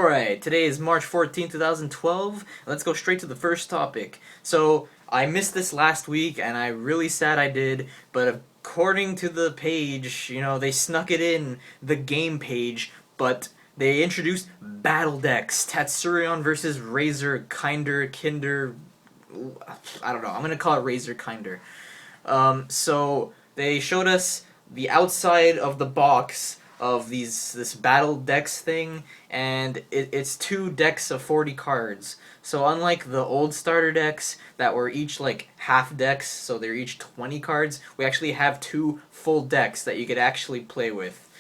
Alright, today is March 14th, 2012. Let's go straight to the first topic. So, I missed this last week, and I'm really sad I did, but according to the page, they snuck it in, the game page, but they introduced Battledecks, Tatsurion versus Razorkinder. I don't know, I'm gonna call it Razorkinder. So, they showed us the outside of the box of this battle decks thing, and it's two decks of 40 cards. So unlike the old starter decks that were each like half decks, so they're each 20 cards, we actually have two full decks that you could actually play with.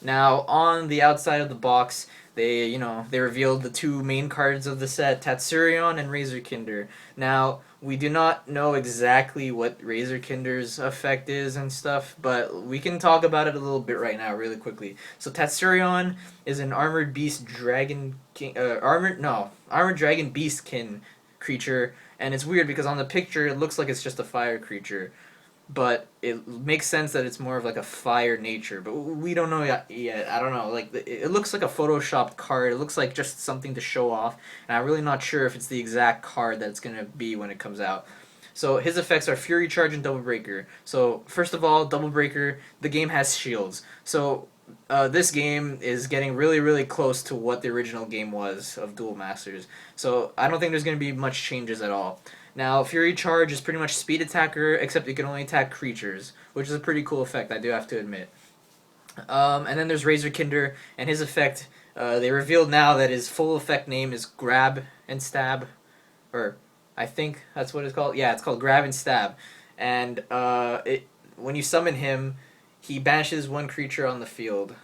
Now, on the outside of the box, they revealed the two main cards of the set, Tatsurion and Razorkinder. Now, we do not know exactly what Razorkinder's effect is and stuff, but we can talk about it a little bit right now, really quickly. So Tatsurion is an armored beast dragon king, armored dragon beastkin creature, and it's weird because on the picture it looks like it's just a fire creature, but it makes sense that it's more of like a fire nature, but we don't know yet. I don't know, like it looks like a photoshopped card. It looks like just something to show off, and I'm really not sure if it's the exact card that it's going to be when it comes out. So his effects are Fury Charge and Double Breaker. So first of all, Double Breaker, the game has shields. So this game is getting really, really close to what the original game was of Duel Masters. So I don't think there's going to be much changes at all. Now, Fury Charge is pretty much speed attacker, except you can only attack creatures, which is a pretty cool effect, I do have to admit. And then there's Razorkinder, and his effect, they revealed now that his full effect name is Grab and Stab, or I think that's what it's called. Yeah, it's called Grab and Stab. And when you summon him, he banishes one creature on the field,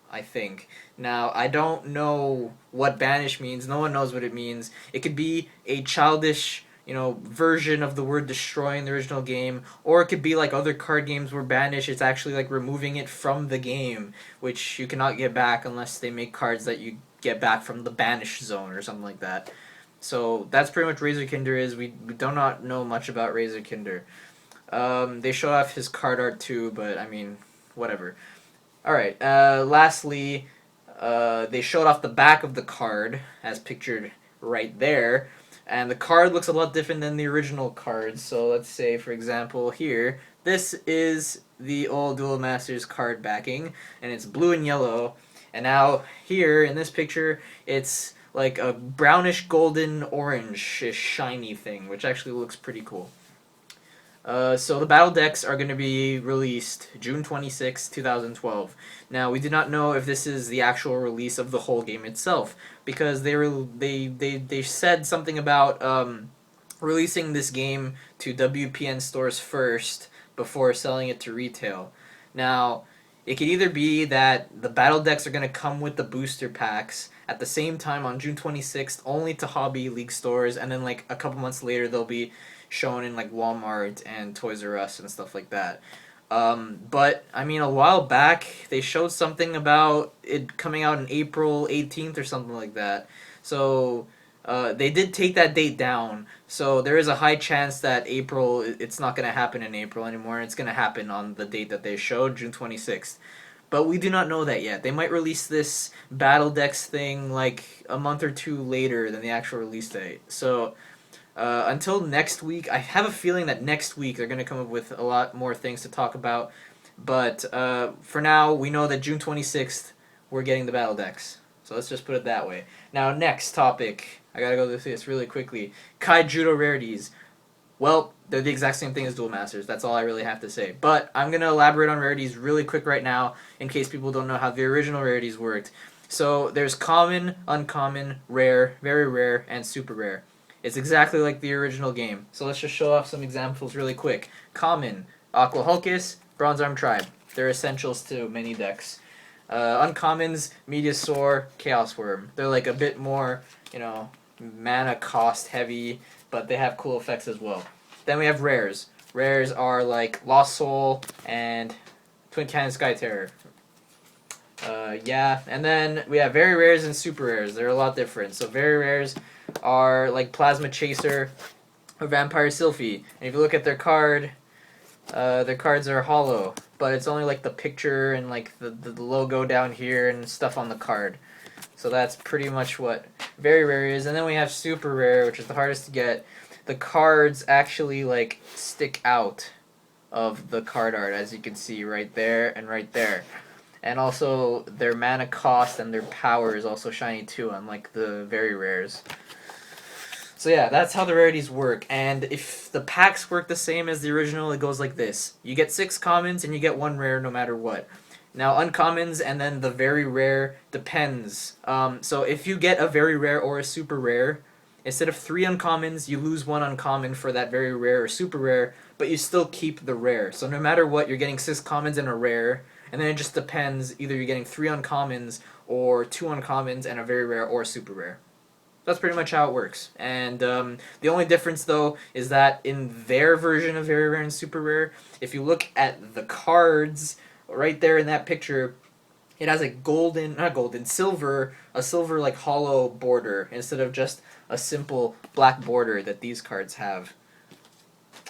I think. Now, I don't know what banish means. No one knows what it means. It could be a childish version of the word destroy in the original game, or it could be like other card games where banish is actually like removing it from the game, which you cannot get back unless they make cards that you get back from the banish zone or something like that. So that's pretty much Razorkinder is. We do not know much about Razorkinder. They show off his card art too, but I mean, whatever. Alright, lastly, they showed off the back of the card, as pictured right there. And the card looks a lot different than the original cards. So let's say, for example, here, this is the old Duel Masters card backing, and it's blue and yellow. And now here, in this picture, it's like a brownish golden orange-ish shiny thing, which actually looks pretty cool. So the battle decks are going to be released June 26, 2012. Now, we do not know if this is the actual release of the whole game itself, because they said something about releasing this game to WPN stores first before selling it to retail. Now, it could either be that the battle decks are going to come with the booster packs at the same time on June 26th, only to Hobby League stores, and then like a couple months later they'll be shown in like Walmart and Toys R Us and stuff like that. But I mean, a while back they showed something about it coming out in April 18th or something like that. So they did take that date down. So there is a high chance that it's not going to happen in April anymore. It's going to happen on the date that they showed, June 26th. But we do not know that yet. They might release this Battle Decks thing like a month or two later than the actual release date. So until next week, I have a feeling that next week they're going to come up with a lot more things to talk about. But for now, we know that June 26th, we're getting the Battle Decks. So let's just put it that way. Now, next topic. I gotta go through this really quickly. Kaijudo Rarities. Well, they're the exact same thing as Duel Masters. That's all I really have to say. But I'm going to elaborate on Rarities really quick right now, in case people don't know how the original Rarities worked. So there's common, uncommon, rare, very rare, and super rare. It's exactly like the original game. So let's just show off some examples really quick. Common, Aqua Hulkus, Bronze Arm Tribe. They're essentials to many decks. Uncommons, Meteosaur, Chaos Worm. They're like a bit more, mana cost heavy, but they have cool effects as well. Then we have rares. Rares are like Lost Soul and Twin Cannon Sky Terror. And then we have very rares and super rares. They're a lot different. So very rares are like Plasma Chaser or Vampire Sylphie. And if you look at their cards are hollow, but it's only like the picture and like the logo down here and stuff on the card. So that's pretty much what very rare is. And then we have super rare, which is the hardest to get. The cards actually like stick out of the card art, as you can see right there and right there. And also their mana cost and their power is also shiny too, unlike the very rares. So yeah, that's how the rarities work. And if the packs work the same as the original, it goes like this. You get 6 commons and you get 1 rare no matter what. Now uncommons and then the very rare depends. So if you get a very rare or a super rare, instead of 3 uncommons, you lose 1 uncommon for that very rare or super rare, but you still keep the rare. So no matter what, you're getting 6 commons and a rare, and then it just depends. Either you're getting 3 uncommons or 2 uncommons and a very rare or a super rare. That's pretty much how it works. And the only difference, though, is that in their version of very rare and super rare, if you look at the cards right there in that picture, it has a silver, a silver like hollow border instead of just a simple black border that these cards have.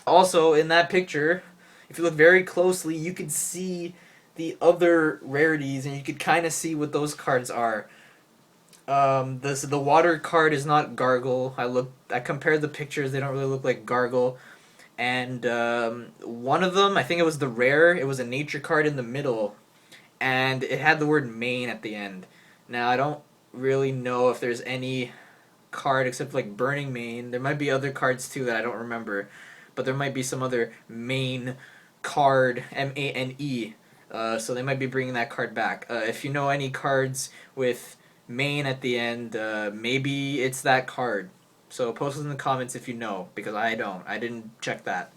Also, in that picture, if you look very closely, you can see the other rarities, and you can kind of see what those cards are. The water card is not Gargle. I compared the pictures; they don't really look like Gargle. And one of them, I think it was the rare. It was a nature card in the middle, and it had the word main at the end. Now I don't really know if there's any card except like Burning Mane. There might be other cards too that I don't remember, but there might be some other main card, Mane. So they might be bringing that card back. If you know any cards with main at the end, maybe it's that card. So post it in the comments if you know, because I don't. I didn't check that.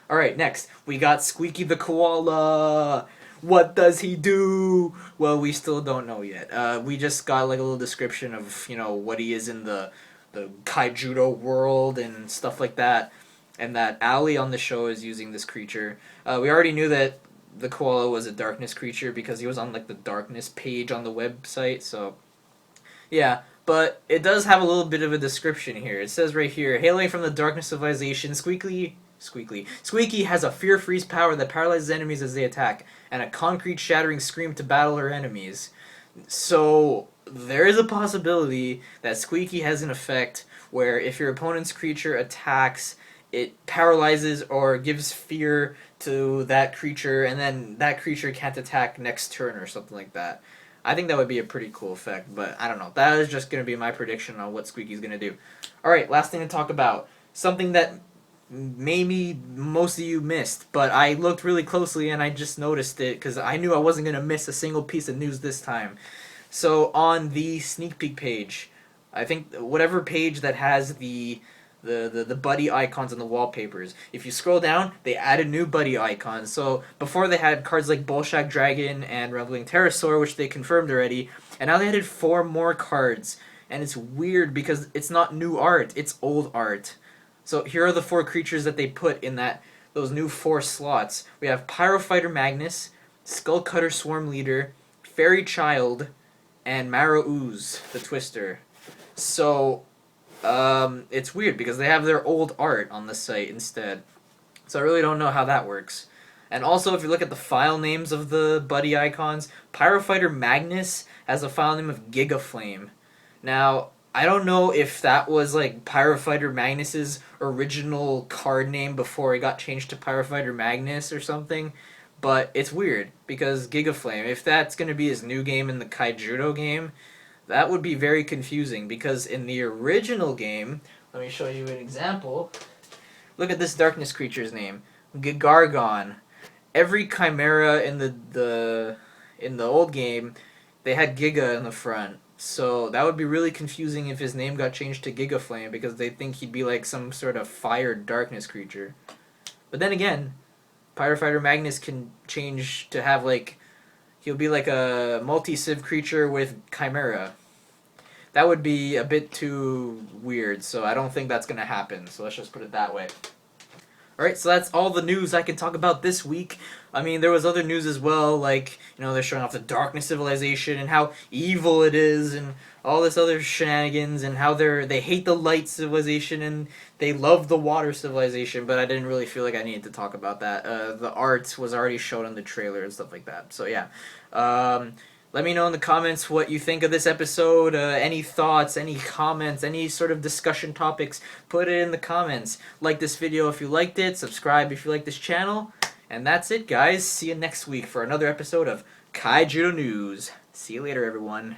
Alright, next, we got Squeaky the Koala. What does he do? Well, we still don't know yet. We just got like a little description of, what he is in the Kaijudo world and stuff like that. And that Ali on the show is using this creature. We already knew that the koala was a darkness creature because he was on like the darkness page on the website, so yeah. But it does have a little bit of a description here. It says right here, hailing from the darkness civilization, Squeaky has a fear freeze power that paralyzes enemies as they attack, and a concrete shattering scream to battle her enemies. So there is a possibility that Squeaky has an effect where if your opponent's creature attacks, it paralyzes or gives fear to that creature, and then that creature can't attack next turn or something like that. I think that would be a pretty cool effect, but I don't know. That is just going to be my prediction on what Squeaky's going to do. Alright, last thing to talk about. Something that maybe most of you missed, but I looked really closely and I just noticed it because I knew I wasn't going to miss a single piece of news this time. So on the sneak peek page, I think whatever page that has the buddy icons on the wallpapers. If you scroll down, they added new buddy icons. So before they had cards like Bolshak Dragon and Reveling Pterosaur, which they confirmed already, and now they added 4 more cards. And it's weird because it's not new art, it's old art. So here are the 4 creatures that they put in those new 4 slots. We have Pyrofighter Magnus, Skullcutter Swarm Leader, Fairy Child, and Marrow Ooze, the Twister. So it's weird because they have their old art on the site instead. So I really don't know how that works. And also, if you look at the file names of the buddy icons, Pyrofighter Magnus has a file name of Gigaflame. Now, I don't know if that was like Pyrofighter Magnus's original card name before it got changed to Pyrofighter Magnus or something, but it's weird because Gigaflame, if that's going to be his new game in the Kaijudo game, that would be very confusing because in the original game, let me show you an example. Look at this darkness creature's name, Gigargon. Every chimera in the old game, they had Giga in the front. So that would be really confusing if his name got changed to Gigaflame because they think he'd be like some sort of fire darkness creature. But then again, Pyrofighter Magnus can change to have like he'll be like a multi-civ creature with Chimera. That would be a bit too weird, so I don't think that's going to happen. So let's just put it that way. Alright, so that's all the news I can talk about this week. I mean, there was other news as well, like, they're showing off the Darkness Civilization and how evil it is and all this other shenanigans and how they hate the Light Civilization and they love the Water Civilization, but I didn't really feel like I needed to talk about that. The art was already shown in the trailer and stuff like that, so yeah. Let me know in the comments what you think of this episode. Any thoughts, any comments, any sort of discussion topics, put it in the comments. Like this video if you liked it, subscribe if you like this channel. And that's it, guys. See you next week for another episode of Kaijudo News. See you later, everyone.